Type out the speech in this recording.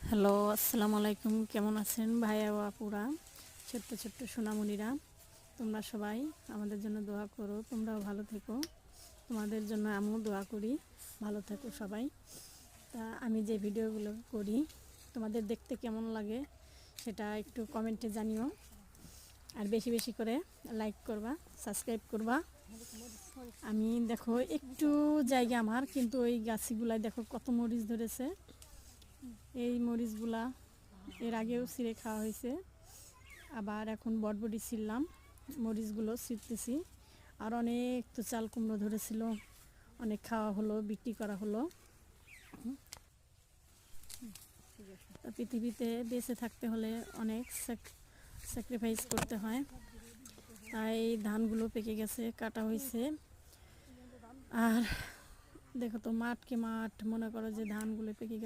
Hello, আসসালামু আলাইকুম। কেমন আছেন ভাইয়া ও আপুরা, ছোট্ট ছোট্ট সোনামণিরা? তোমরা সবাই আমাদের জন্য দোয়া করো, তোমরাও ভালো থেকো। তোমাদের জন্য আমিও দোয়া করি, ভালো থেকো সবাই। তা আমি যে ভিডিওগুলো করি তোমাদের দেখতে কেমন লাগে সেটা একটু কমেন্টে জানিও। আর বেশি বেশি করে লাইক করবা, সাবস্ক্রাইব করবা। আমি দেখো একটু জায়গা আমার, কিন্তু ওই গাছগুলায় দেখো কত মরিচ ধরেছে। এই মরিচগুলা এর আগেও ছিঁড়ে খাওয়া হয়েছে, আবার এখন বটবটি ছিললাম, মরিচগুলো ছিঁড়তেছি। আর অনেক তো চাল কুমড়ো ধরেছিল, অনেক খাওয়া হলো, বিক্রি করা হলো। পৃথিবীতে বেঁচে থাকতে হলে অনেক স্যাক্রিফাইস করতে হয়। তাই ধানগুলো পেকে গেছে, কাটা হয়েছে। আর দেখো তো মাঠকে মাঠ মনে করো যে ধানগুলো পেকে গেছে।